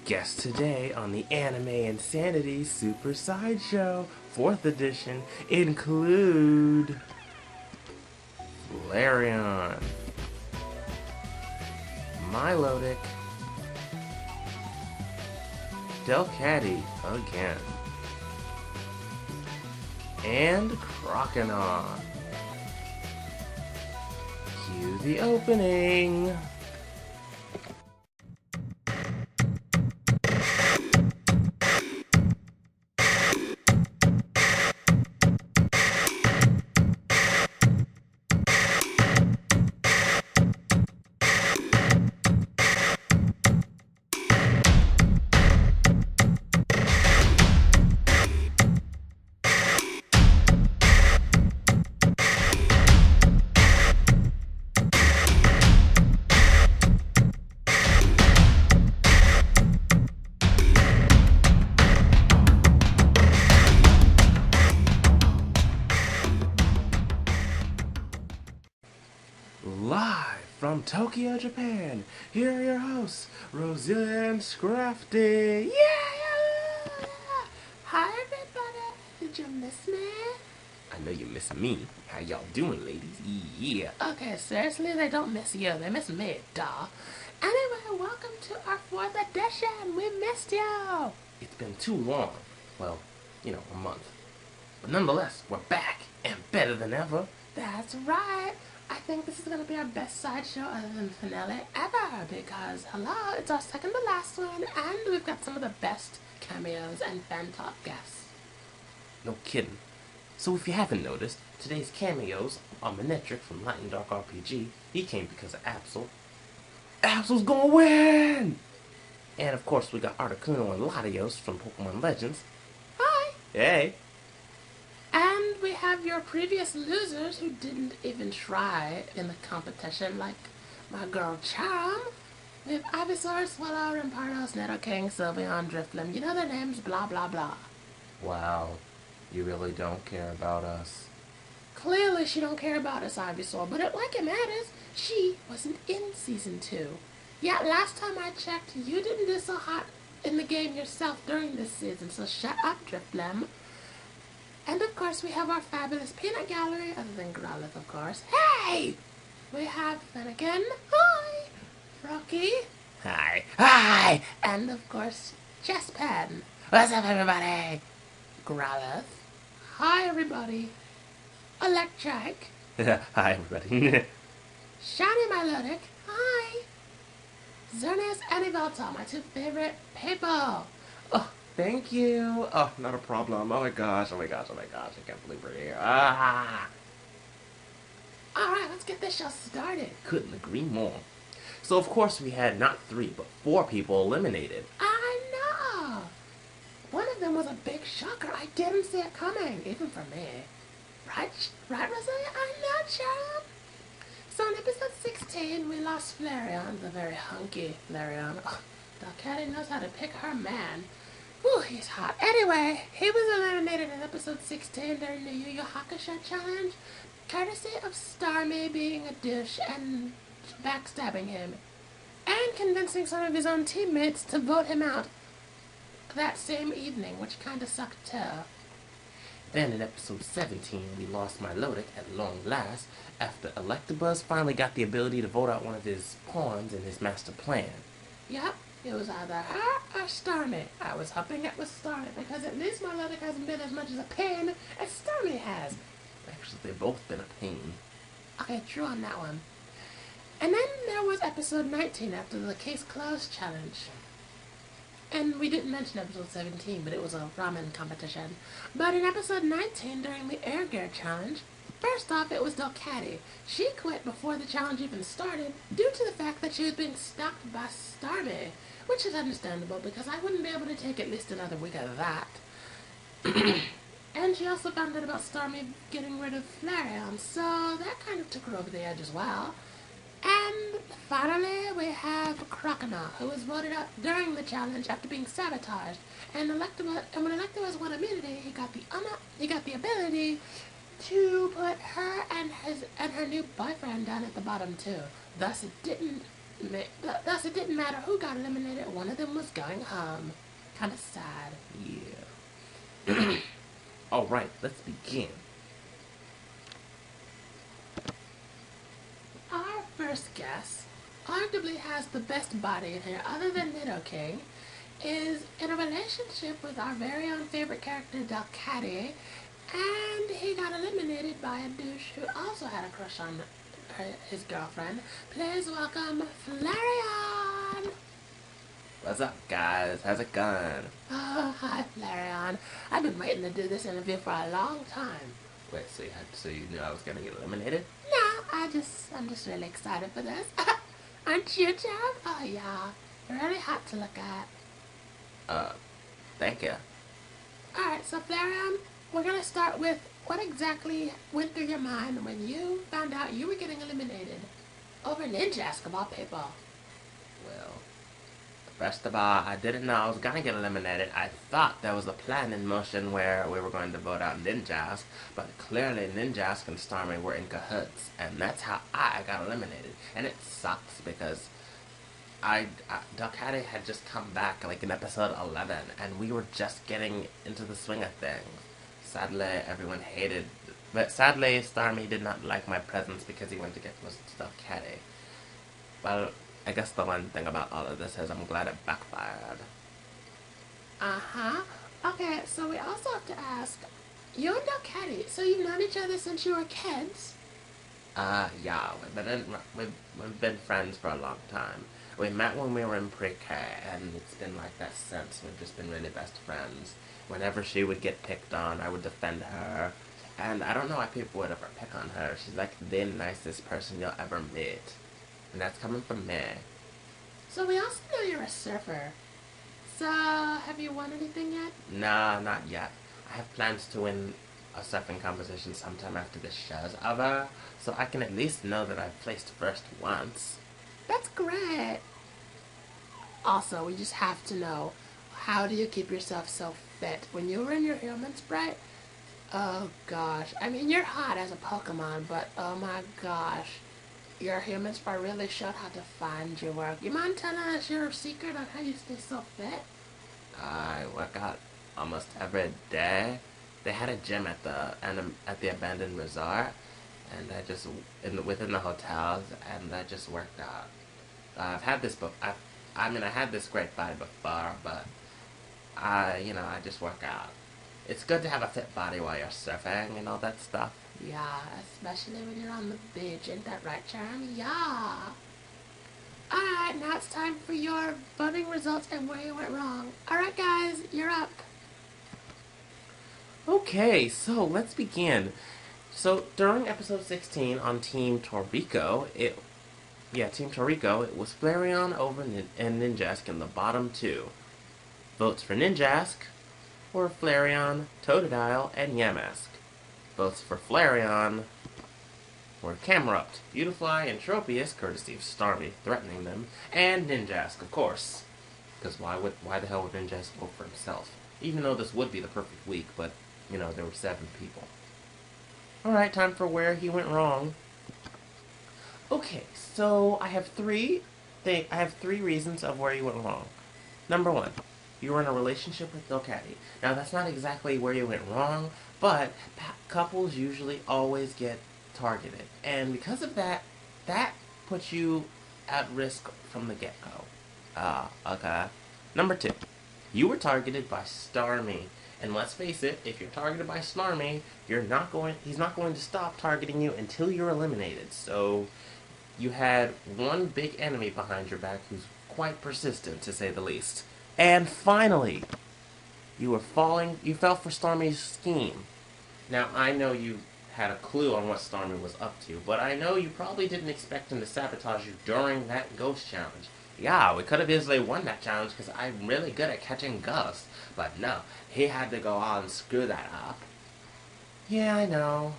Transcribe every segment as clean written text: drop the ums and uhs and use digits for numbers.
Guests today on the Anime Insanity Super Sideshow 4th edition include Flareon, Milotic, Delcatty again, and Croconaw. Cue the opening. Live from Tokyo, Japan, here are your hosts, Rosilla and Scrafty. Yeah! Hi everybody, did you miss me? I know you miss me. How y'all doing, ladies? Yeah. Okay, seriously, they don't miss you, they miss me, duh. Anyway, welcome to our 4th edition, we missed you! It's been too long. Well, a month. But nonetheless, we're back, and better than ever. That's right. I think this is going to be our best sideshow other than finale ever because, hello, it's our second to last one and we've got some of the best cameos and fan talk guests. No kidding. So if you haven't noticed, today's cameos are Manectric from Light and Dark RPG. He came because of Absol. Absol's gonna win! And of course we got Articuno and Latios from Pokemon Legends. Hi! Hey! And we have your previous losers who didn't even try in the competition, like my girl Charm. We have Ivysaur, Swallow, Rampardos, Nidoking, Sylveon, Drifblim. You know their names, blah blah blah. Wow, you really don't care about us. Clearly she don't care about us, Ivysaur, but like it matters, she wasn't in Season 2. Yeah, last time I checked, you didn't do so hot in the game yourself during this season, so shut up, Drifblim. And of course we have our fabulous peanut gallery, other than Growlithe of course. Hey! We have Finnegan, hi! Rocky, Hi. Hi! and of course Chesspen. What's up, everybody? Growlithe, hi everybody. Electric, Hi, everybody. Shiny Milotic, hi! Xerneas and Yveltal, my two favorite people. Oh, thank you. Oh, not a problem. Oh my gosh, I can't believe we're here. Alright, let's get this show started. Couldn't agree more. So of course we had not 3, but 4 people eliminated. I know! One of them was a big shocker. I didn't see it coming, even for me. Right, Rosalia? I know, Charm. So in episode 16, we lost Flareon, the very hunky Flareon. Oh, Delcatty knows how to pick her man. Whew, he's hot. Anyway, he was eliminated in episode 16 during the Yu Yu Hakusho challenge, courtesy of Starmie being a douche and backstabbing him, and convincing some of his own teammates to vote him out that same evening, which kinda sucked too. Then in episode 17, we lost Milotic at long last after Electabuzz finally got the ability to vote out one of his pawns in his master plan. Yep, it was either her or Starmie. I was hoping it was Starmie because at least Milotic hasn't been as much as a pain as Starmie has. Actually, they've both been a pain. Okay, true on that one. And then there was episode 19 after the Case Closed challenge. And we didn't mention episode 17, but it was a ramen competition. But in episode 19, during the Air Gear challenge, first off, it was Delcatty. She quit before the challenge even started due to the fact that she was being stalked by Starmie, which is understandable because I wouldn't be able to take at least another week of that. And she also found out about Starmie getting rid of Flareon, so that kind of took her over the edge as well. And finally, we have Croconaw, who was voted out during the challenge after being sabotaged. And when Electabuzz won immunity, he got the ability to put her and her new boyfriend down at the bottom too. Thus, it didn't Thus, it didn't matter who got eliminated. One of them was going home. Kind of sad. Yeah. Alright, let's begin. Our first guest arguably has the best body in here, other than Nido King, is in a relationship with our very own favorite character, Delcatty, and he got eliminated by a douche who also had a crush on his girlfriend. Please welcome Flareon! What's up, guys? How's it going? Oh, hi, Flareon. I've been waiting to do this interview for a long time. Wait, so you knew I was gonna get eliminated? No, I'm just really excited for this. Aren't you, Jeff? Oh, yeah. You're really hot to look at. Thank you. Alright, so Flareon, we're gonna start with what exactly went through your mind when you found out you were getting eliminated over Ninjask of all people. Well, first of all, I didn't know I was gonna get eliminated. I thought there was a plan in motion where we were going to vote out Ninjask, but clearly Ninjask and Starmie were in cahoots, and that's how I got eliminated. And it sucks because Delcatty had just come back like in episode 11, and we were just getting into the swing of things. Sadly, everyone hated, but sadly, Starmie did not like my presence because he wanted to get close to Delcatty. Well, I guess the one thing about all of this is I'm glad it backfired. Uh-huh. Okay, so we also have to ask, you and Delcatty, so you've known each other since you were kids? Yeah, we've been friends for a long time. We met when we were in pre-K, and it's been like that since. We've just been really best friends. Whenever she would get picked on, I would defend her. And I don't know why people would ever pick on her. She's like the nicest person you'll ever meet. And that's coming from me. So we also know you're a surfer. So, have you won anything yet? Nah, not yet. I have plans to win a surfing competition sometime after this show's over, so I can at least know that I've placed first once. That's great. Also, we just have to know, how do you keep yourself so fit? When you were in your human sprite, oh gosh. I mean, you're hot as a Pokemon, but oh my gosh. Your human sprite really showed how to find your work. You mind telling us your secret on how you stay so fit? I work out almost every day. They had a gym at the abandoned resort, and I just within the hotels, and I just worked out. I've had this book. I had this great body before, but I just work out. It's good to have a fit body while you're surfing and all that stuff. Yeah, especially when you're on the beach. Ain't that right, Charm? Yeah. Alright, now it's time for your voting results and where you went wrong. Alright, guys, you're up. Okay, so let's begin. So during episode 16 on Team Torrico, it was Flareon over and Ninjask in the bottom two. Votes for Ninjask were Flareon, Totodile, and Yamask. Votes for Flareon were Camerupt, Beautifly, and Tropius, courtesy of Starmie threatening them, and Ninjask, of course. Because why the hell would Ninjask vote for himself? Even though this would be the perfect week, but, there were 7 people. Alright, time for where he went wrong. Okay, so I have three reasons of where you went wrong. Number 1, you were in a relationship with Delcatty. Now, that's not exactly where you went wrong, but couples usually always get targeted. And because of that, that puts you at risk from the get-go. Okay. Number 2, you were targeted by Starmie. And let's face it, if you're targeted by Starmie, he's not going to stop targeting you until you're eliminated. So, you had one big enemy behind your back who's quite persistent, to say the least. And finally, you fell for Starmie's scheme. Now, I know you had a clue on what Starmie was up to, but I know you probably didn't expect him to sabotage you during that ghost challenge. Yeah, we could have easily won that challenge because I'm really good at catching ghosts, but no, he had to go on and screw that up. Yeah, I know.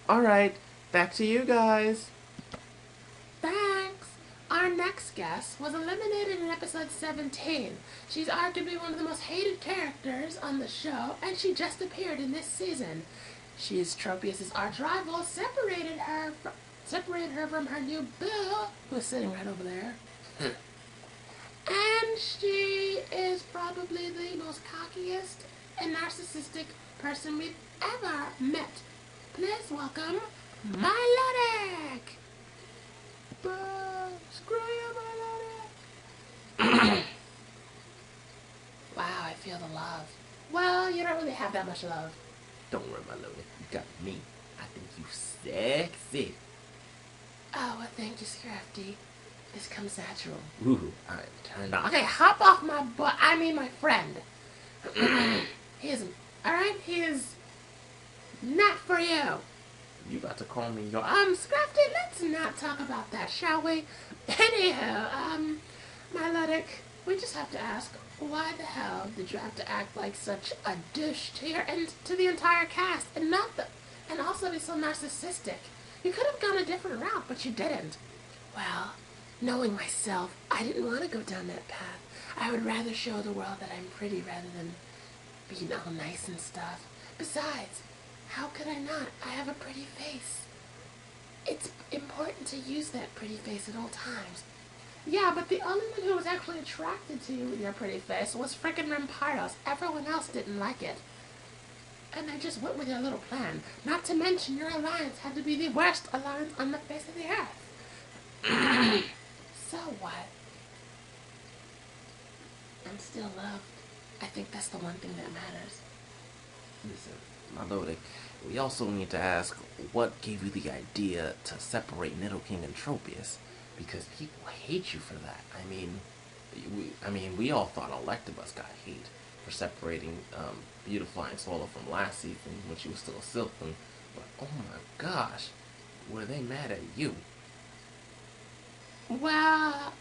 Alright, back to you guys. Thanks. Our next guest was eliminated in episode 17. She's arguably one of the most hated characters on the show, and she just appeared in this season. She's Tropius' arch rival, separated her from her new beau, who's sitting right over there. And she is probably the most cockiest and narcissistic person we've ever met. Please welcome Melodic! Screw you, Melodic! Wow, I feel the love. Well, you don't really have that much love. Don't worry, Melodic. You got me. I think you sexy. Oh, well, thank you, Scrafty. This comes natural. Ooh, I'm turned on. Okay, hop off my butt. I mean my friend. He isn't. Alright? He is not for you. You about to call me your... Scrafty, let's not talk about that, shall we? Anyhow, Melodic, we just have to ask, why the hell did you have to act like such a douche to to the entire cast, and also be so narcissistic? You could have gone a different route, but you didn't. Well, knowing myself, I didn't want to go down that path. I would rather show the world that I'm pretty rather than being all nice and stuff. Besides, how could I not? I have a pretty face. It's important to use that pretty face at all times. Yeah, but the only one who was actually attracted to your pretty face was frickin' Rampardos. Everyone else didn't like it. And I just went with your little plan. Not to mention your alliance had to be the worst alliance on the face of the earth. So what? I'm still loved. I think that's the one thing that matters. Listen, Melodic, we also need to ask what gave you the idea to separate Nidoking and Tropius? Because people hate you for that. I mean, we all thought Electabuzz got hate for separating Beautifly and Swallow from last season when she was still a Silphin. But oh my gosh, were they mad at you? Well,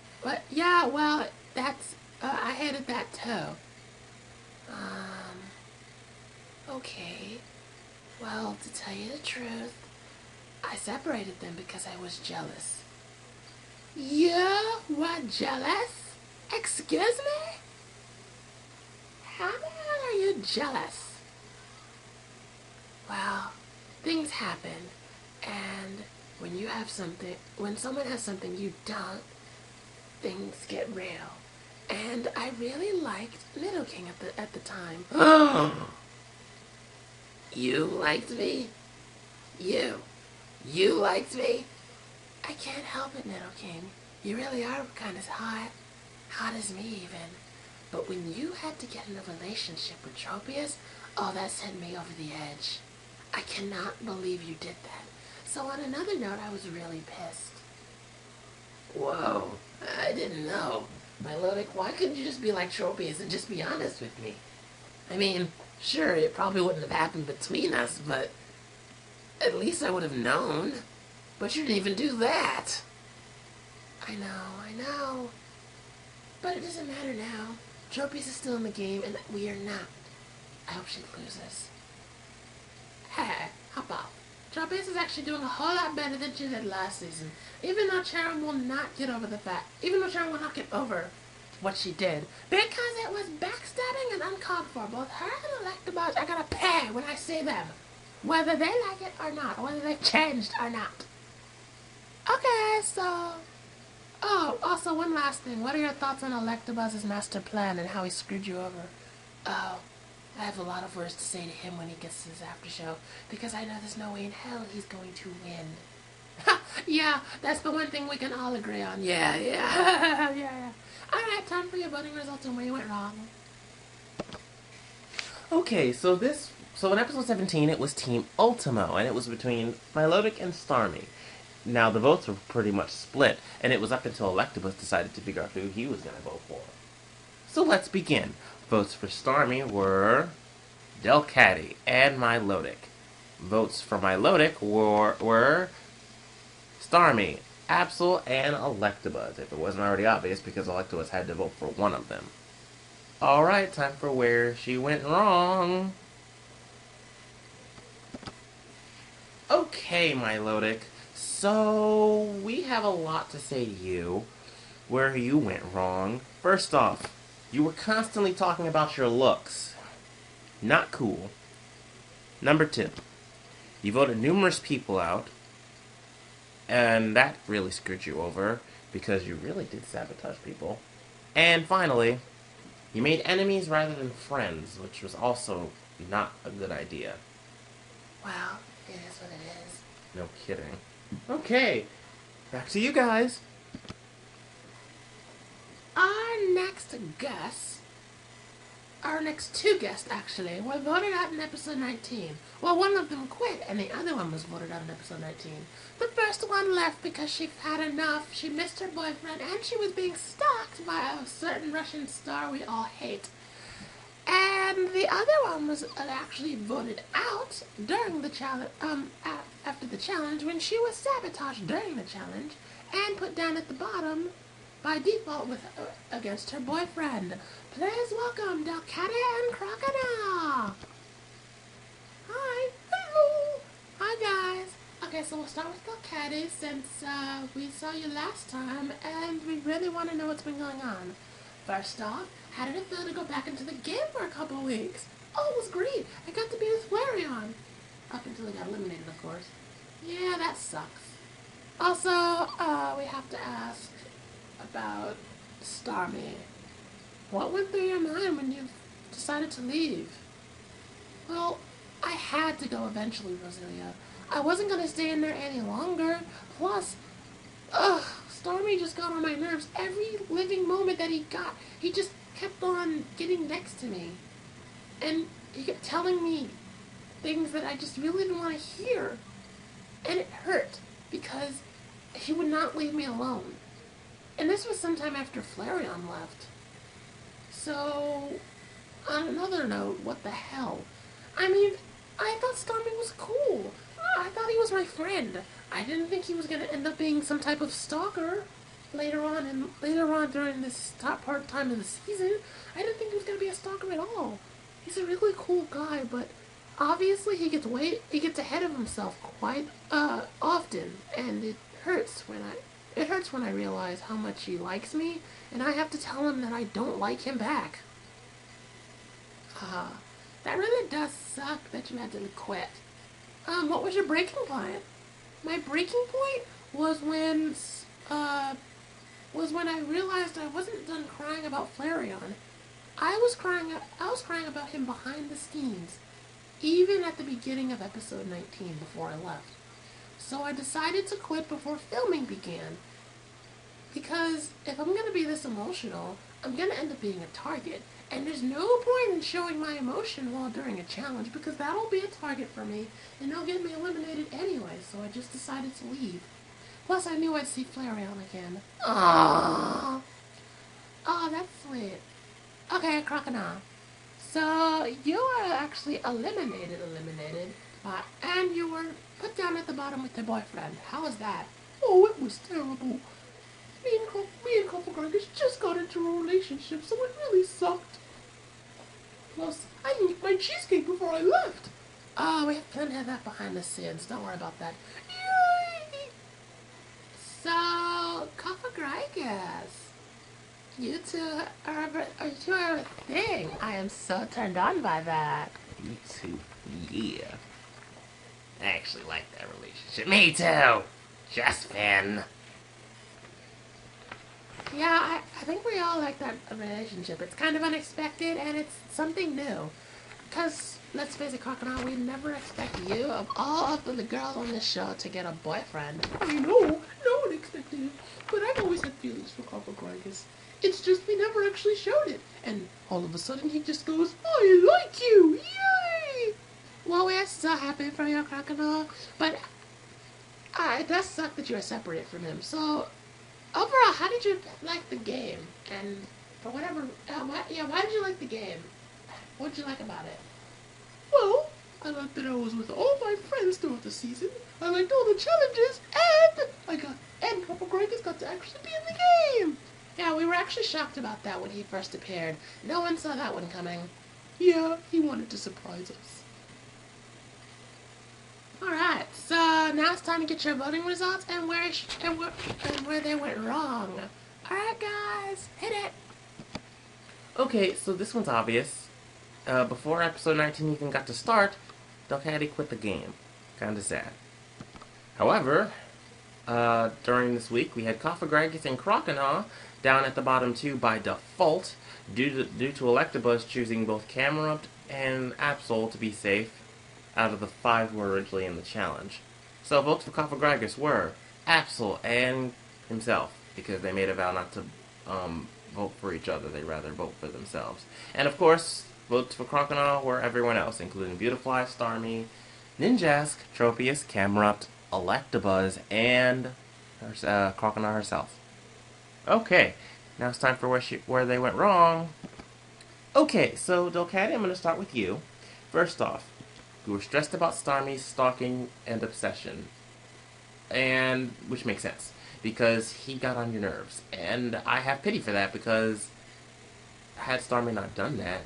that's, I hated that too. Okay. Well, to tell you the truth, I separated them because I was jealous. You were jealous? Excuse me? How the hell are you jealous? Well, things happen, and when someone has something you don't, things get real. And I really liked Nidoking at the time. You liked me? You liked me? I can't help it, Nidoking. You really are kind of hot. Hot as me, even. But when you had to get in a relationship with Tropius, oh, that sent me over the edge. I cannot believe you did that. So on another note, I was really pissed. Whoa, I didn't know. Melodic, why couldn't you just be like Tropius and just be honest with me? I mean, sure, it probably wouldn't have happened between us, but at least I would have known. But you didn't even do that. I know. But it doesn't matter now. Tropius is still in the game, and we are not. I hope she loses. Hey, hop off. Tropius is actually doing a whole lot better than she did last season. Even though Sharon will not get over what she did. Because it was backstabbing and uncalled for. Both her and Electabuzz are gonna pay when I see them. Whether they like it or not. Whether they've changed or not. Okay, so... Oh, also one last thing. What are your thoughts on Electabuzz's master plan and how he screwed you over? Oh, I have a lot of words to say to him when he gets to his after show, because I know there's no way in hell he's going to win. Yeah, that's the one thing we can all agree on. Yeah. Yeah. Alright, time for your voting results and where you went wrong. Okay, so in episode 17, it was Team Ultimo, and it was between Melodic and Starmie. Now, the votes were pretty much split, and it was up until Electabuzz decided to figure out who he was going to vote for. So let's begin. Votes for Starmie were Delcatty and Melodic. Votes for Melodic were Starmie, Absol, and Electabuzz, if it wasn't already obvious, because Electabuzz had to vote for one of them. Alright, time for where she went wrong. Okay, Melodic. So, we have a lot to say to you, where you went wrong. First off, you were constantly talking about your looks. Not cool. Number 2, you voted numerous people out. And that really screwed you over because you really did sabotage people. And finally, you made enemies rather than friends, which was also not a good idea. Well, it is what it is. No kidding. Okay, back to you guys. Our next guest, our next two guests actually, were voted out in episode 19. Well, one of them quit and the other one was voted out in episode 19. The first one left because she had enough, she missed her boyfriend, and she was being stalked by a certain Russian star we all hate. And the other one was actually voted out during the challenge, after the challenge, when she was sabotaged during the challenge and put down at the bottom by default against her boyfriend. Please welcome Delcatty and Crocodile. Hi. Hello. Hi, guys. Okay, so we'll start with Delcatty since we saw you last time and we really want to know what's been going on. First off, how did it feel to go back into the game for a couple weeks? Oh, it was great. I got to be with Flareon. Up until he got eliminated, of course. Yeah, that sucks. Also, we have to ask about Starmie. What went through your mind when you decided to leave? Well, I had to go eventually, Roselia. I wasn't going to stay in there any longer. Plus, Starmie just got on my nerves. Every living moment that he got, he just kept on getting next to me. And he kept telling me things that I just really didn't want to hear. And it hurt because he would not leave me alone. And this was sometime after Flareon left. So, on another note, what the hell? I mean, I thought Starmie was cool. I thought he was my friend. I didn't think he was going to end up being some type of stalker later on during this top part time of the season. I didn't think he was going to be a stalker at all. He's a really cool guy, but obviously he gets ahead of himself quite often, and it hurts when I realize how much he likes me, and I have to tell him that I don't like him back. That really does suck that you had to quit. What was your breaking point? My breaking point was when I realized I wasn't done crying about Flareon. I was crying about him behind the scenes, even at the beginning of episode 19 before I left. So I decided to quit before filming began. Because if I'm going to be this emotional, I'm going to end up being a target. And there's no point in showing my emotion while during a challenge because that'll be a target for me and they'll get me eliminated anyway. So I just decided to leave. Plus I knew I'd see Flareon again. Aww. Oh, that's sweet. Okay, Crocodile. So you were actually eliminated, and you were put down at the bottom with your boyfriend. How was that? Oh, it was terrible. Me and Couple Grungus just got into a relationship, so it really sucked. Plus, I ate my cheesecake before I left. Oh, we have plenty of that behind the scenes. Don't worry about that. Yay! So, Couple Grungus, you two are a thing. I am so turned on by that. You two, yeah. I actually like that relationship. Me too. Just Finn. Yeah, I think we all like that relationship. It's kind of unexpected, and it's something new. Because, let's face it, Crocodile, we never expect you, of all of the girls on this show, to get a boyfriend. I know, no one expected it. But I've always had feelings for Crocodile. It's just we never actually showed it. And all of a sudden, he just goes, I like you! Yay! Well, we're so happy for you, Crocodile. But it does suck that you are separated from him. So, overall, how did you like the game? And for whatever, why did you like the game? What did you like about it? Well, I liked that I was with all my friends throughout the season. I liked all the challenges, and Purple Grungus got to actually be in the game. Yeah, we were actually shocked about that when he first appeared. No one saw that one coming. Yeah, he wanted to surprise us. Alright, so now it's time to get your voting results and where they went wrong. Alright guys, hit it! Okay, so this one's obvious. Before episode 19 even got to start, Delcatty quit the game. Kinda sad. However, During this week, we had Cofagragus and Croconaw down at the bottom two by default, due to Electabuzz choosing both Camerupt and Absol to be safe out of the 5 who were originally in the challenge. So votes for Cofagragus were Absol and himself, because they made a vow not to vote for each other, they'd rather vote for themselves. And of course, votes for Croconaw were everyone else, including Beautifly, Starmie, Ninjask, Tropius, Camerupt, Electabuzz, and Croconaw herself. Okay, now it's time for where they went wrong. Okay, so Delcatty, I'm going to start with you. First off, you were stressed about Starmie's stalking and obsession, and which makes sense because he got on your nerves, and I have pity for that because had Starmie not done that,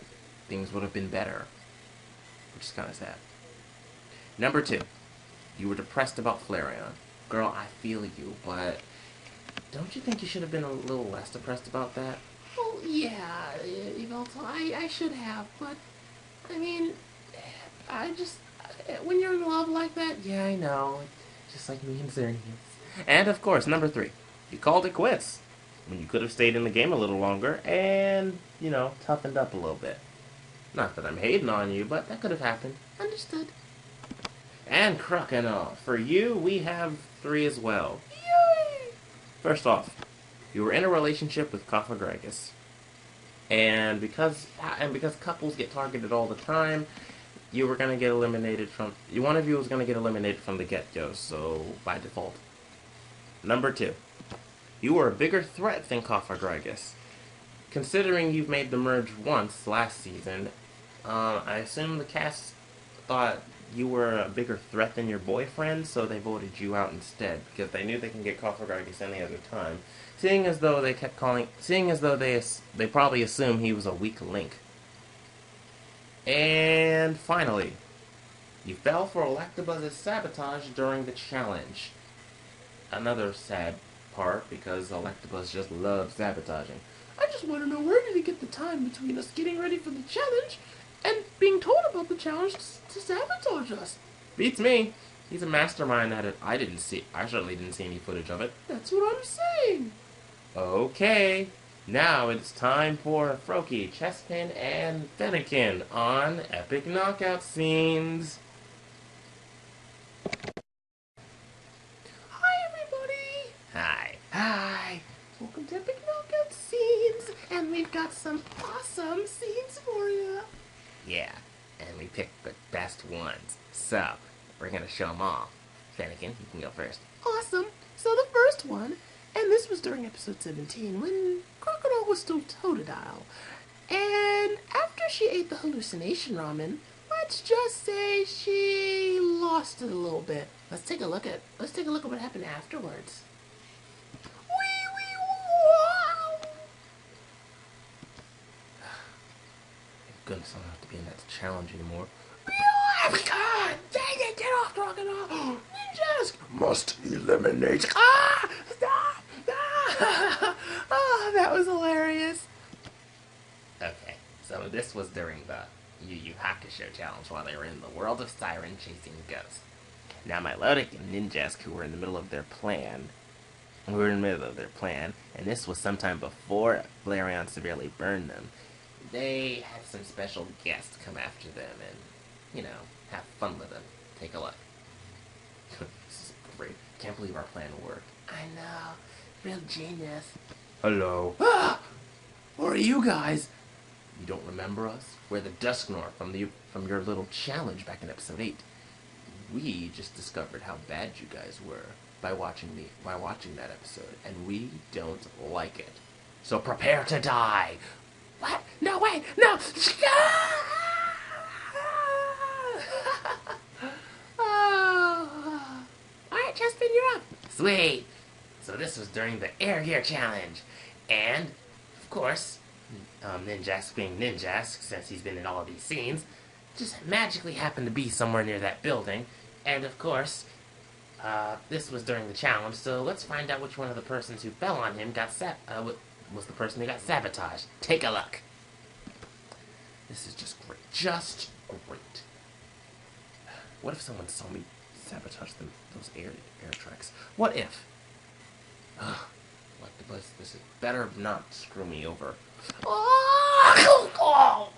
things would have been better, which is kind of sad. Number 2, you were depressed about Flareon. Girl, I feel you, but don't you think you should have been a little less depressed about that? Well, yeah, Evelto, I should have, but, I mean, I just, when you're in love like that, Yeah, I know. Just like me and Xerneas. And of course, number 3, you called it quits when you could have stayed in the game a little longer and, toughened up a little bit. Not that I'm hating on you, but that could have happened. understood. And Croconaw, for you, we have 3 as well. Yay! First off, you were in a relationship with Cofagragus. And because couples get targeted all the time, you were gonna get eliminated from one of you was gonna get eliminated from the get-go, so by default. Number 2, you were a bigger threat than Cofagragus. Considering you've made the merge once last season, I assume the cast thought you were a bigger threat than your boyfriend, so they voted you out instead because they knew they can get Cofagragus any other time. Seeing as though they probably assume he was a weak link. And finally, you fell for Electabuzz's sabotage during the challenge. Another sad part because Electabuzz just loves sabotaging. I just want to know, where did he get the time between us getting ready for the challenge and being told about the challenge to sabotage us? Beats me. He's a mastermind at it. I certainly didn't see any footage of it. That's what I'm saying. Okay, now it's time for Froakie, Chespin, and Fennekin on Epic Knockout Scenes. Hi, everybody. Hi. Hi. Welcome to Epic Knockout Scenes, and we've got some awesome scenes for you. Yeah, and we picked the best ones. So, we're going to show them all. Fennekin, you can go first. Awesome. So the first one, and this was during episode 17 when Crocodile was still Totodile. And after she ate the hallucination ramen, let's just say she lost it a little bit. Let's take a look at what happened afterwards. Wee wee wow! Thank goodness I don't have to be in that challenge anymore. God, dang it, get off Crocodile! Ninjas Must eliminate. Ah! Stop! Ah! Oh, that was hilarious. Okay, so this was during the Yu Yu Hakusho challenge while they were in the world of Siren chasing ghosts. Now Milotic and Ninjask, who were in the middle of their plan, and this was sometime before Flareon severely burned them, they had some special guests come after them and, have fun with them. Take a look. This is great. Can't believe our plan worked. I know. Real genius. Hello. Ah! Who are you guys? You don't remember us? We're the Dusknor from your little challenge back in episode 8. We just discovered how bad you guys were by watching that episode, and we don't like it. So prepare to die. What? No, wait! No! Oh. Alright, Chespin, you're up. Sweet. So this was during the Air Gear challenge, and of course, Ninjask being Ninjask, since he's been in all of these scenes, just magically happened to be somewhere near that building. And of course, this was during the challenge, so let's find out which one of the persons who fell on him was the person who got sabotaged. Take a look. This is just great. Just great. What if someone saw me sabotage those air tracks? What if Electabuzz, this is better not screw me over. Oh,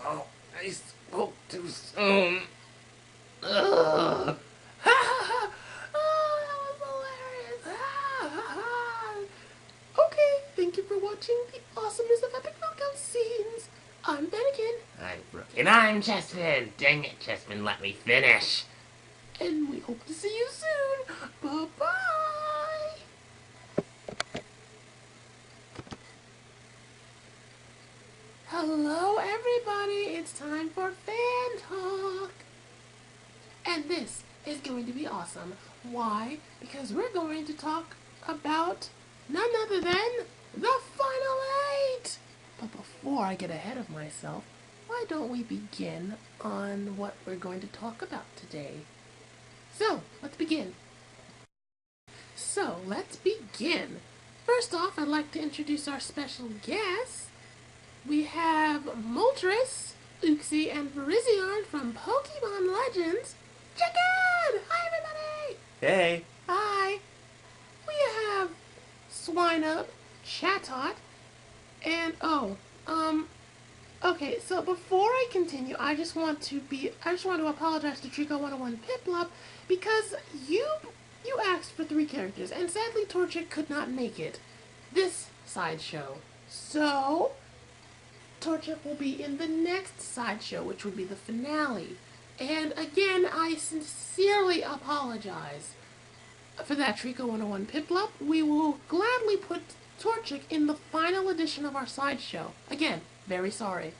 Oh, I spoke too soon. Ugh. oh, that was hilarious. Okay, thank you for watching the awesomeness of epic knockout scenes. I'm Bennigan, I'm Brooke. And I'm Chespin. Dang it, Chespin, let me finish. and we hope to see you soon. Bye-bye. Hello, everybody. It's time for fan talk. And this is going to be awesome. Why? Because we're going to talk about none other than the Final 8. But before I get ahead of myself, why don't we begin on what we're going to talk about today? So, let's begin. First off, I'd like to introduce our special guests. We have Moltres, Uxie, and Virizion from Pokemon Legends. Check in! Hi, everybody! Hey. Hi! We have Swineup, Chatot, and okay, so before I continue, I just want to apologize to Trico 101 Piplup because you asked for 3 characters, and sadly Torchic could not make it this sideshow. So Torchic will be in the next sideshow, which will be the finale. And again, I sincerely apologize for that, Trico 101 Piplup. We will gladly put Torchic in the final edition of our sideshow. Again, very sorry.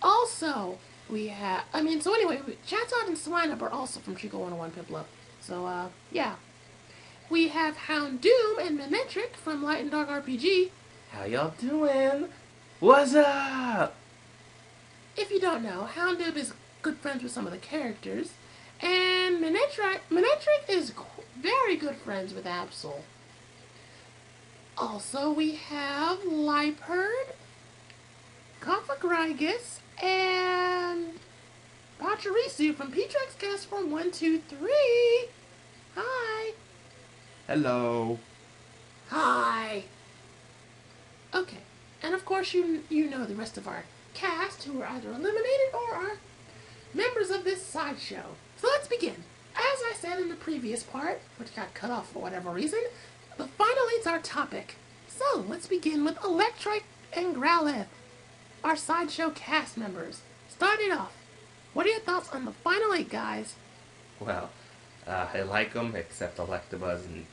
Also, Chatot and Swineup are also from Trico 101 Piplup. So, yeah. We have Houndoom and Manectric from Light and Dark RPG. How y'all doing? What's up? If you don't know, Houndoom is good friends with some of the characters, and Manectric is very good friends with Absol. Also, we have Liepard, Koffagrigus, and Pachirisu from P-Trex Cast from 123. Hi. Hello. Hi. Okay, and of course you know the rest of our cast who are either eliminated or are members of this sideshow. So let's begin. As I said in the previous part, which got cut off for whatever reason, the Final 8's our topic. So let's begin with Electrike and Growlithe, our sideshow cast members. Starting off, what are your thoughts on the Final 8, guys? Well, I like them, except Electabuzz and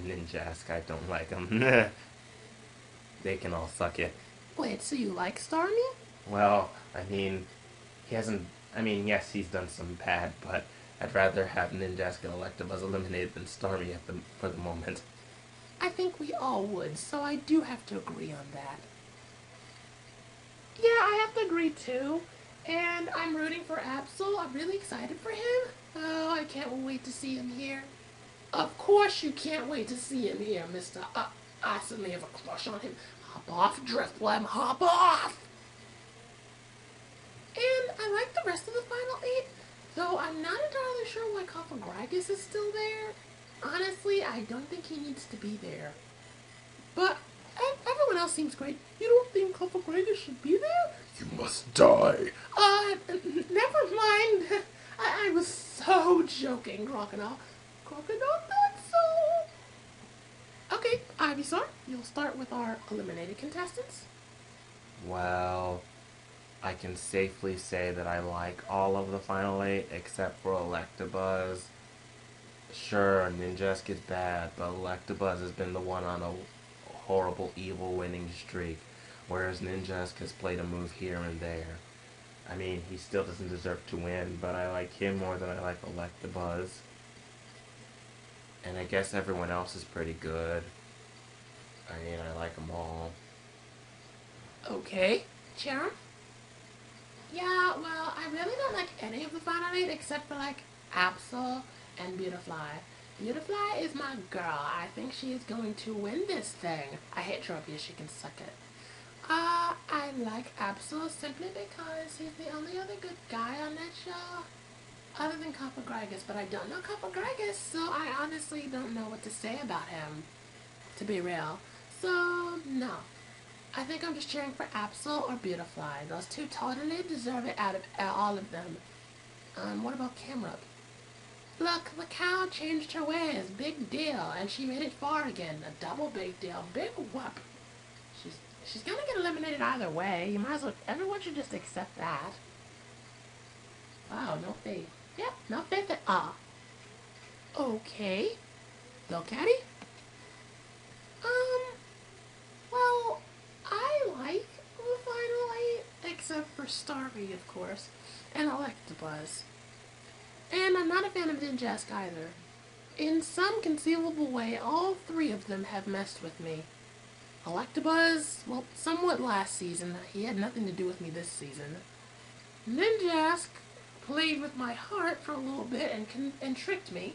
Ninjask. I don't like them. They can all suck it. Wait, so you like Starmie? Well, yes, he's done some bad, but I'd rather have Ninjask and Electabuzz eliminated than Starmie for the moment. I think we all would, so I do have to agree on that. Yeah, I have to agree too. And I'm rooting for Absol. I'm really excited for him. Oh, I can't wait to see him here. Of course you can't wait to see him here, Mr. I suddenly have a crush on him. Hop off, Drifblim, hop off! And I like the rest of the Final 8, though I'm not entirely sure why Koffagrigus is still there. Honestly, I don't think he needs to be there. But everyone else seems great. You don't think Koffagrigus should be there? You must die. Never mind. I was so joking, Crocodile. Crocodile thought so. Okay, Ivysaur, you'll start with our eliminated contestants. Well, I can safely say that I like all of the Final 8 except for Electabuzz. Sure, Ninjask is bad, but Electabuzz has been the one on a horrible, evil winning streak, whereas Ninjask has played a move here and there. I mean, he still doesn't deserve to win, but I like him more than I like Electabuzz. And I guess everyone else is pretty good. I mean, I like them all. Okay, Sharon? Yeah, well, I really don't like any of the Final 8 except for, Absol and Beautifly. Beautifly is my girl. I think she is going to win this thing. I hate Tropia, she can suck it. I like Absol simply because he's the only other good guy on that show. other than Coppergrigus, but I don't know Coppergrigus, so I honestly don't know what to say about him, to be real. So, no. I think I'm just cheering for Absol or Beautifly. Those two totally deserve it out of all of them. What about Camera? Look, the cow changed her ways. Big deal. And she made it far again. A double big deal. Big whoop. She's gonna get eliminated either way. You might as well, everyone should just accept that. Wow, no faith. Yep, no faith at all. Okay. Bill Caddy? Well, I like the Final 8, except for Starmie, of course, and Electabuzz. And I'm not a fan of Ninjask either. In some conceivable way, all three of them have messed with me. Electabuzz, well, somewhat last season. He had nothing to do with me this season. Ninjask played with my heart for a little bit and tricked me.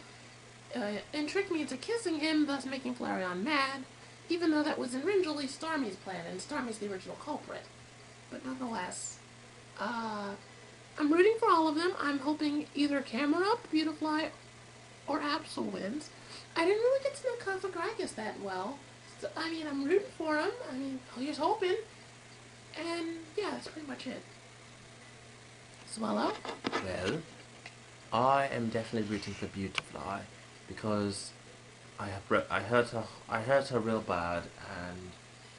Tricked me into kissing him, thus making Flareon mad, even though that was originally Starmie's plan, and Starmie's the original culprit. But nonetheless, I'm rooting for all of them. I'm hoping either Camera, Beautifly, or Absol wins. I didn't really get to know Coppergrigus that well. So, I mean, I'm rooting for him. I mean, here's hoping. And, yeah, that's pretty much it. Swallow? Well, I am definitely rooting for Beautifly because I hurt her real bad, and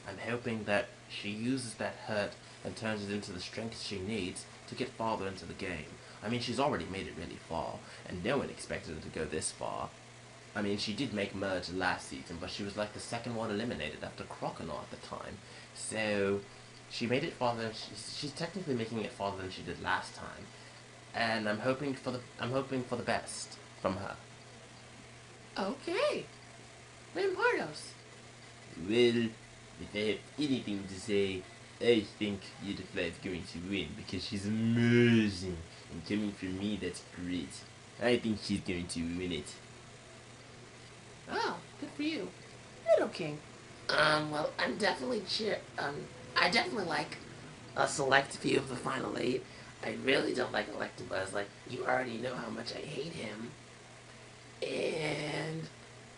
I'm hoping that she uses that hurt and turns it into the strength she needs to get farther into the game. I mean, she's already made it really far, and no one expected her to go this far. I mean, she did make Merge last season, but she was like the second one eliminated after Croconaw at the time. So, she made it farther. She's technically making it farther than she did last time, and I'm hoping for the best from her. Okay. Rampardos. Well, if I have anything to say, I think Beautifly is going to win because she's amazing, and coming from me, that's great. I think she's going to win it. Oh, good for you. Little King. Well, I definitely like a select few of the Final 8. I really don't like Electabuzz. Like, you already know how much I hate him. And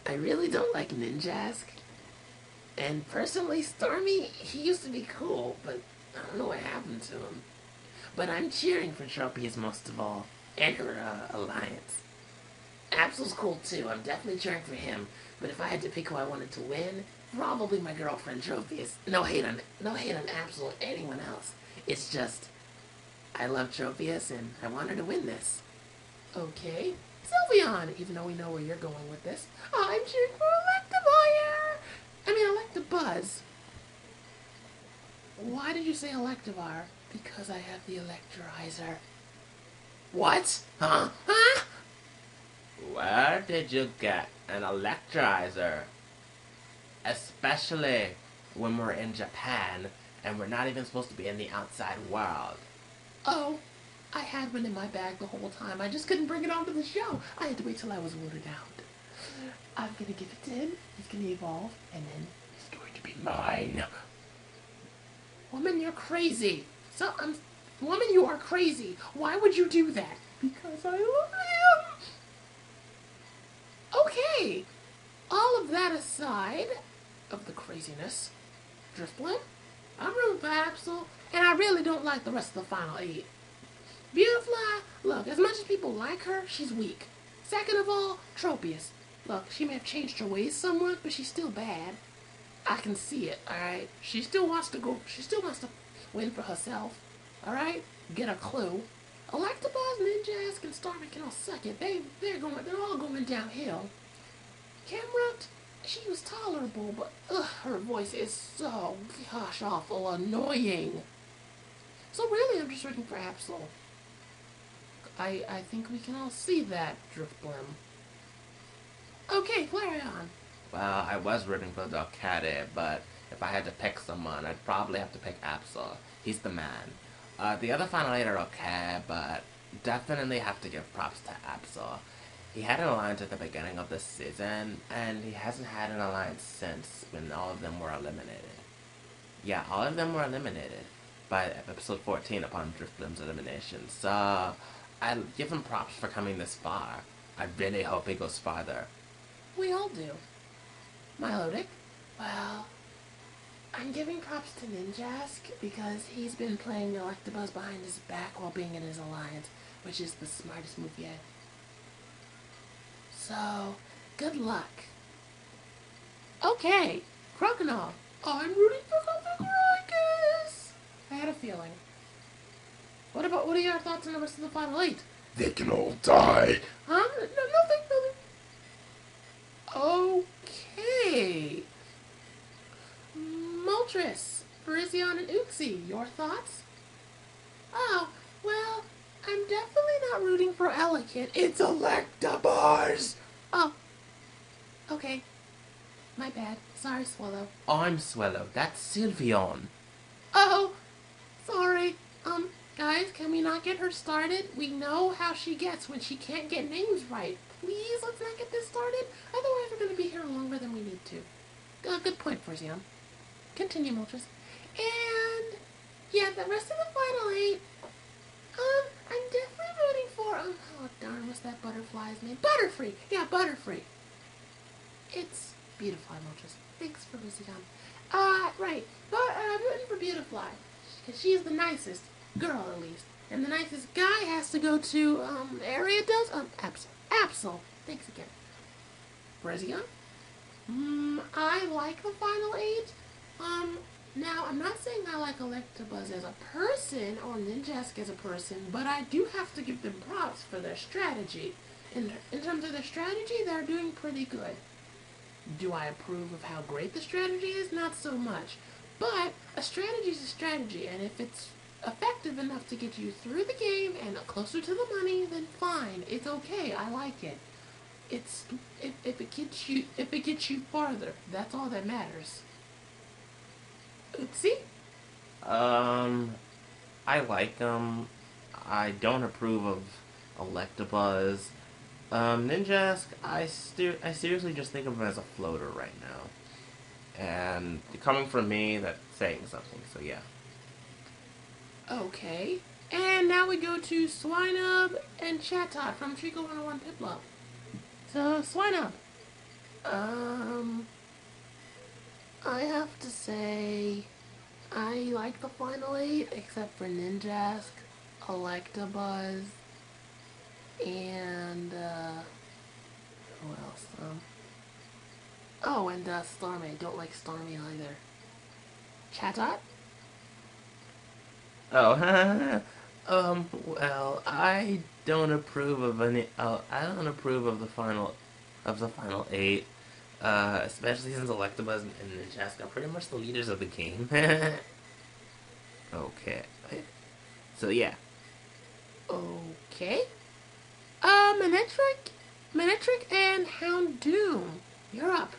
I really don't like Ninjask. And personally, Starmie, he used to be cool, but I don't know what happened to him. But I'm cheering for Tropius most of all, and her alliance. Absol's cool too, I'm definitely cheering for him, but if I had to pick who I wanted to win, probably my girlfriend Tropius. No hate on Absol or anyone else. It's just, I love Tropius and I want her to win this. Okay, Sylveon, even though we know where you're going with this, I'm cheering for Electabuzz. Why did you say Electivire? Because I have the Electrizer. What? Huh? Huh? Where did you get an electrizer? Especially when we're in Japan and we're not even supposed to be in the outside world. Oh, I had one in my bag the whole time. I just couldn't bring it onto the show. I had to wait till I was ordered out. I'm gonna give it to him. He's gonna evolve, and then he's going to be mine. Woman, you're crazy. Woman, you are crazy. Why would you do that? Because I love him. Okay, all of that aside, of the craziness, Drifblim, I'm rooting for Absol, and I really don't like the rest of the Final 8. Beautifly, look, as much as people like her, she's weak. Second of all, Tropius. Look, she may have changed her ways somewhat, but she's still bad. I can see it, alright? She still wants to win for herself, alright? Get a clue. Electabuzz, Ninjask, and Starmie can all suck it. They're all going downhill. Camera, she was tolerable, but her voice is so gosh awful annoying. So really, I'm just rooting for Absol. I think we can all see that, Drifblim. Okay, Flareon. Well, I was rooting for Delcatty, but if I had to pick someone, I'd probably have to pick Absol. He's the man. The other Final 8 are okay, but definitely have to give props to Absol. He had an alliance at the beginning of this season, and he hasn't had an alliance since when all of them were eliminated. Yeah, all of them were eliminated by episode 14 upon Drifblim's elimination. So, I give him props for coming this far. I really hope he goes farther. We all do. Melodic? Well, I'm giving props to Ninjask because he's been playing Electabuzz behind his back while being in his alliance, which is the smartest move yet. So, good luck. Okay, Crocodile. I'm rooting for Copagricus. I had a feeling. What are your thoughts on the rest of the final 8? They can all die. Nothing. Okay. Moltres, Virizion, and Uxie, your thoughts? Oh, well, I'm definitely not rooting for Elekid. It's Electabuzz. Oh. Okay. My bad. Sorry, Swallow. I'm Swallow. That's Sylveon. Oh, sorry. Guys, can we not get her started? We know how she gets when she can't get names right. Please, let's not get this started. Otherwise, we're going to be here longer than we need to. Good point, Virizion. Continue, Moltres. And, yeah, the rest of the final 8, I'm definitely rooting for, oh darn, what's that butterfly's name? Butterfree! Yeah, Butterfree. It's Beautifly, Moltres. Thanks for Virizion. Right, but I'm rooting for Beautifly, because she is the nicest girl, at least. And the nicest guy has to go to, area does? Absol. Thanks again. Virizion? I like the final 8. Now, I'm not saying I like Electabuzz as a person or Ninjask as a person, but I do have to give them props for their strategy. In terms of their strategy, they're doing pretty good. Do I approve of how great the strategy is? Not so much. But a strategy is a strategy, and if it's effective enough to get you through the game and closer to the money, then fine. It's okay. I like it. If it gets you farther, that's all that matters. Oopsie. I like him. I don't approve of Electabuzz. Ninjask, I seriously just think of him as a floater right now. And coming from me, that's saying something, so yeah. Okay. And now we go to Swinub and Chatot from Trico 101 Piplup. So, Swinub. I have to say, I like the final 8, except for Ninjask, Electabuzz, and, who else? And Starmie. Don't like Starmie either. Chatot? Oh, well, I don't approve of I don't approve of the final 8, especially since Electabuzz and Ninjask are pretty much the leaders of the game. Okay, so yeah. Okay. Manectric and Houndoom. You're up.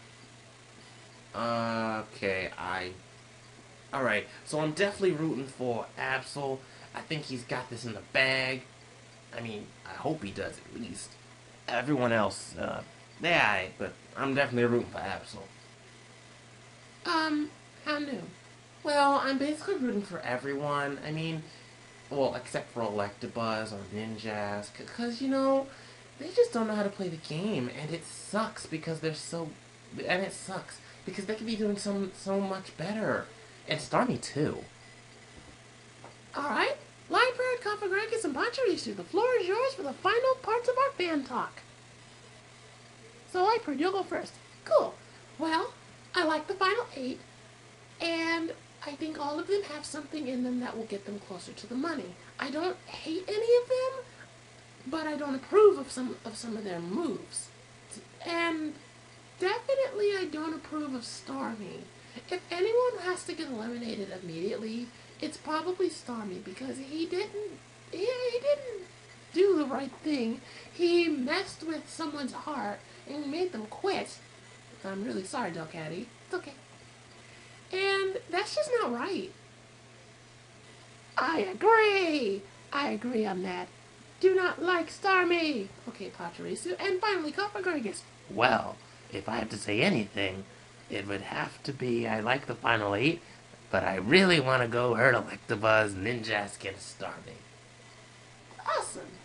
Okay, Alright, so I'm definitely rooting for Absol. I think he's got this in the bag. I mean, I hope he does at least. Everyone else, but I'm definitely rooting for Absol. Houndoom. Well, I'm basically rooting for everyone. I mean, well, except for Electabuzz or Ninjask, because, they just don't know how to play the game, and it sucks because they could be doing so much better. And Starmie, too. Alright. Lightbird, Copagricus, and Pachirisu, the floor is yours for the final parts of our fan talk. So, Lightbird, you'll go first. Cool. Well, I like the final 8, and I think all of them have something in them that will get them closer to the money. I don't hate any of them, but I don't approve of some of their moves. And definitely I don't approve of Starmie. If anyone has to get eliminated immediately, it's probably Starmie, because he didn't do the right thing. He messed with someone's heart and made them quit. I'm really sorry, Delcatty. It's okay. And that's just not right. I agree on that. Do not like Starmie. Okay, Pachirisu. And finally, Copagricus. Well, if I have to say anything, it would have to be I like the final 8, but I really want to go hurt Electabuzz, Ninjask, and Starmie. Awesome.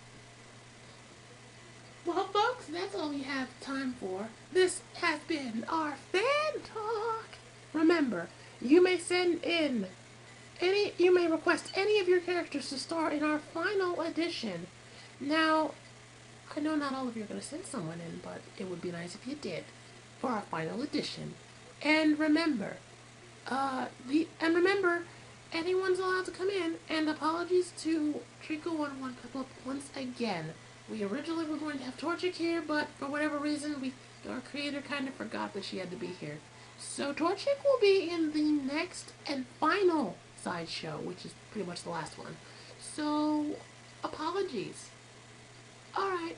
so that's all we have time for. This has been our fan talk. Remember, you may send in you may request any of your characters to star in our final edition. Now, I know not all of you are going to send someone in, but it would be nice if you did for our final edition. And remember, anyone's allowed to come in. And apologies to Treacle11 once again. We originally were going to have Torchic here, but for whatever reason, our creator kind of forgot that she had to be here. So Torchic will be in the next and final Sideshow, which is pretty much the last one. So, apologies. Alright,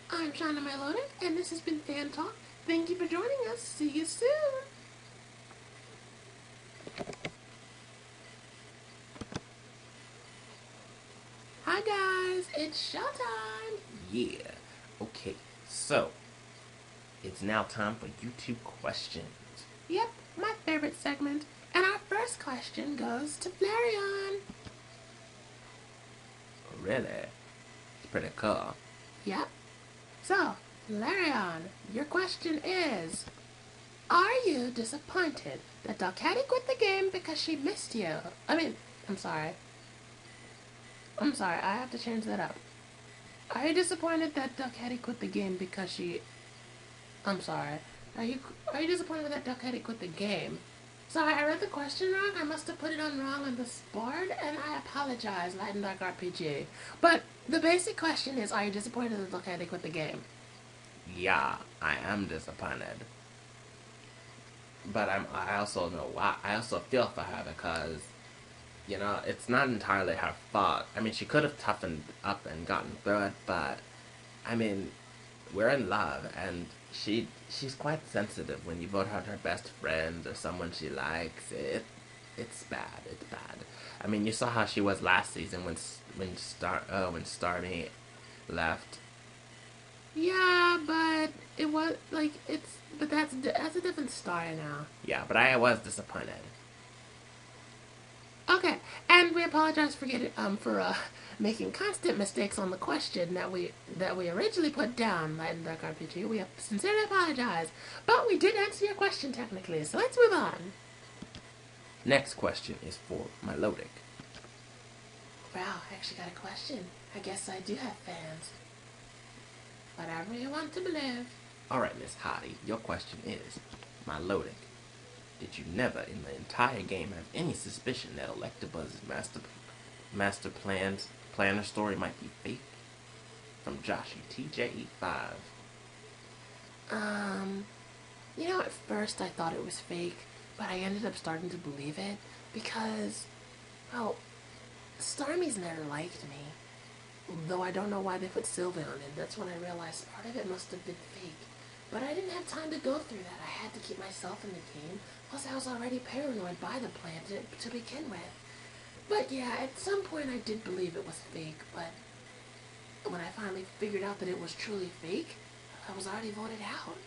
I'm Shauna Melodic, and this has been Fan Talk. Thank you for joining us. See you soon. Hi guys, it's showtime. Yeah. Okay, so it's now time for YouTube questions. Yep, my favorite segment. And our first question goes to Flareon. Really? It's pretty cool. Yep. So, Flareon, your question is, are you disappointed that Ducati quit the game because she missed you? I'm sorry, I have to change that up. Are you disappointed that Ducati quit the game because she... Are you disappointed that Ducati quit the game? Sorry, I read the question wrong. I must have put it on wrong on this board, and I apologize, Light and Dark RPG. But the basic question is, are you disappointed that Ducati quit the game? Yeah, I am disappointed. But I also know why. I also feel for her because, it's not entirely her fault. I mean, she could have toughened up and gotten through it, but, we're in love, and she's quite sensitive when you vote out her best friend or someone she likes. It's bad. It's bad. I mean, you saw how she was last season when Starmie left. Yeah, but it was but that's a different story now. Yeah, but I was disappointed. Okay, and we apologize for making constant mistakes on the question that we originally put down, Light and Dark RPG. We sincerely apologize, but we did answer your question technically, so let's move on. Next question is for Melodic. Wow, I actually got a question. I guess I do have fans. Whatever you want to believe. Alright, Miss Hottie, your question is, Melodic, did you never in the entire game have any suspicion that Electabuzz's master planner story might be fake? From Joshy TJE5. At first I thought it was fake, but I ended up starting to believe it because, well, Starmie's never liked me. Though I don't know why they put Sylveon in. That's when I realized part of it must have been fake. But I didn't have time to go through that. I had to keep myself in the game. Plus, I was already paranoid by the plant to begin with. But yeah, at some point I did believe it was fake. But when I finally figured out that it was truly fake, I was already voted out.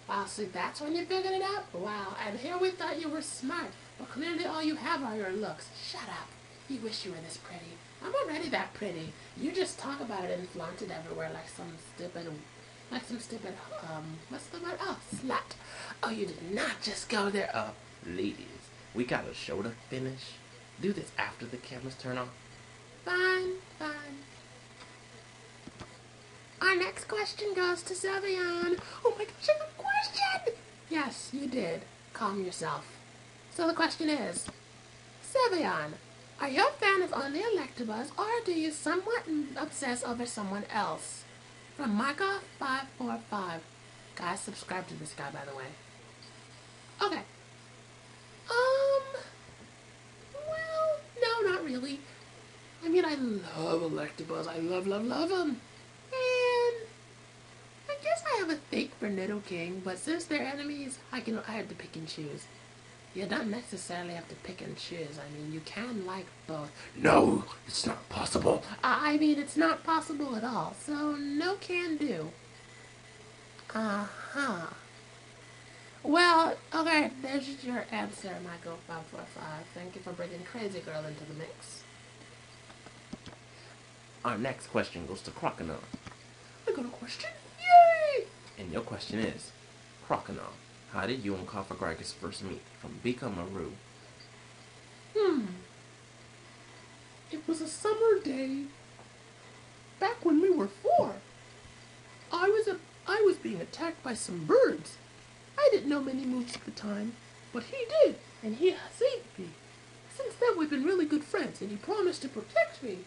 Wow, so that's when you figured it out? Wow, and here we thought you were smart. But clearly all you have are your looks. Shut up. You wish you were this pretty. I'm already that pretty. You just talk about it and flaunt it everywhere like some stupid, what's the word? Oh, slut. Oh, you did not just go there. Ladies, we got a show to finish. Do this after the cameras turn off. Fine. Our next question goes to Sylveon. Oh my gosh, I have a question! Yes, you did. Calm yourself. So the question is, Sylveon, are you a fan of only Electabuzz, or do you somewhat obsess over someone else? From Marka545. Guys, subscribe to this guy, by the way. Okay. Well, no, not really. I mean, I love Electabuzz. I love him. And I guess I have a thing for Nidoking, but since they're enemies, I have to pick and choose. You don't necessarily have to pick and choose. I mean, you can like both. No, it's not possible. I mean, it's not possible at all. So, no can do. Uh-huh. Well, okay, there's your answer, Michael545. Thank you for bringing Crazy Girl into the mix. Our next question goes to Crocodile. I got a question. Yay! And your question is, Crocodile, how did you and Cofagrigus first meet? From Bika Maru. It was a summer day back when we were 4. I was being attacked by some birds. I didn't know many moves at the time, but he did, and he saved me. Since then, we've been really good friends, and he promised to protect me.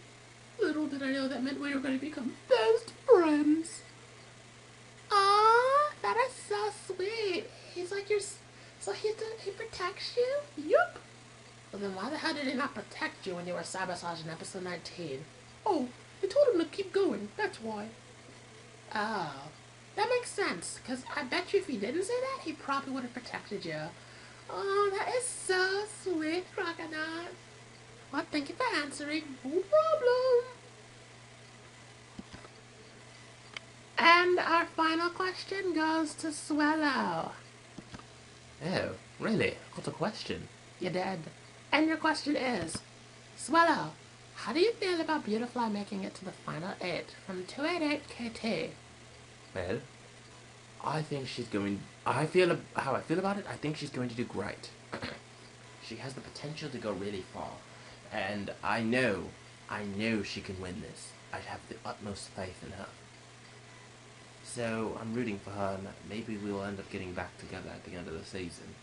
Little did I know that meant we were going to become best friends. Aw, that is so sweet. He's like your... So he protects you? Yup. Well, then why the hell did he not protect you when you were sabotaged in episode 19? Oh, I told him to keep going, that's why. Oh, that makes sense, because I bet you if he didn't say that, he probably would have protected you. Oh, that is so sweet, Crocodile. Well, thank you for answering. No problem. And our final question goes to Swallow. Oh, really? What's a question? You did. And your question is, Swallow, how do you feel about Beautifly making it to the final 8 from 288 KT? Well, I think she's going... how I feel about it, I think she's going to do great. She has the potential to go really far. And I know she can win this. I have the utmost faith in her. So, I'm rooting for her, and maybe we'll end up getting back together at the end of the season.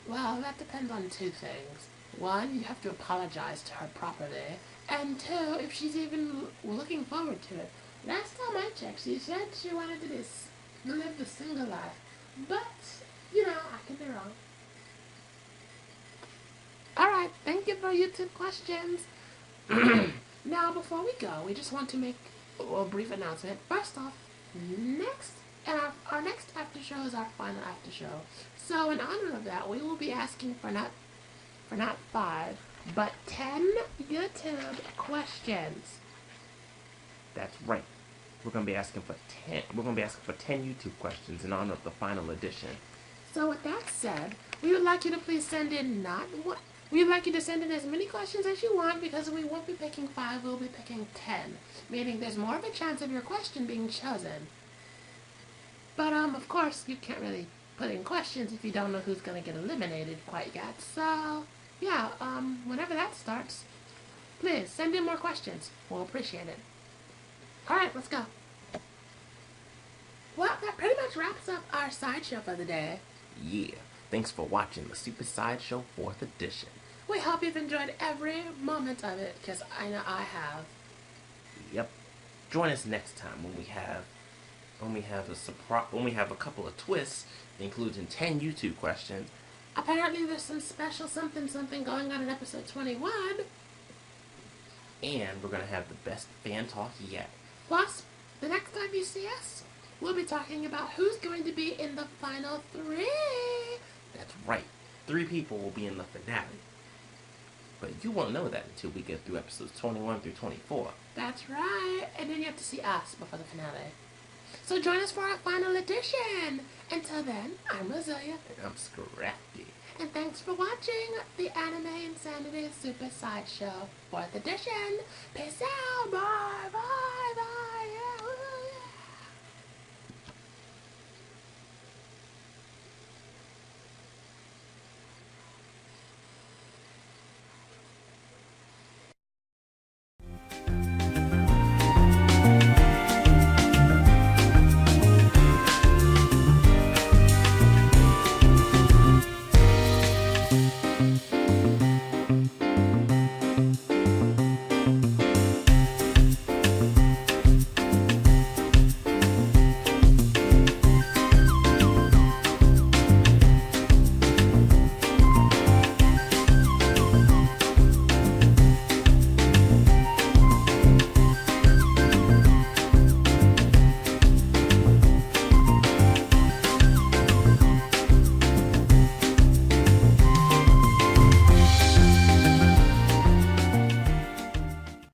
Well, that depends on 2 things. 1, you have to apologize to her properly. And 2, if she's even looking forward to it. Last time I checked, she said she wanted to live the single life. But, you know, I can be wrong. Alright, thank you for YouTube questions. Now, before we go, we just want to make a brief announcement. First off, our next after show is our final after show. So in honor of that, we will be asking for not 5, but 10 YouTube questions. That's right. We're gonna be asking for 10. We're gonna be asking for 10 YouTube questions in honor of the final edition. So with that said, we would like you to please send in we would like you to send in as many questions as you want, because we won't be picking 5, we'll be picking 10. Meaning there's more of a chance of your question being chosen. But of course, you can't really put in questions if you don't know who's gonna get eliminated quite yet. So yeah, whenever that starts, please send in more questions. We'll appreciate it. Alright, let's go. Well, that pretty much wraps up our sideshow for the day. Yeah. Thanks for watching the Super Sideshow 4th edition. We hope you've enjoyed every moment of it, because I know I have. Yep. Join us next time when we have a couple of twists, including 10 YouTube questions. Apparently there's some special something going on in episode 21. And we're gonna have the best fan talk yet. Plus, the next time you see us, we'll be talking about who's going to be in the final 3. That's right. 3 people will be in the finale. But you won't know that until we get through episodes 21 through 24. That's right. And then you have to see us before the finale. So join us for our final edition. Until then, I'm Rosalia. And I'm Scrappy. And thanks for watching the Anime Insanity Super Sideshow 4th edition. Peace out. Bye, bye, bye.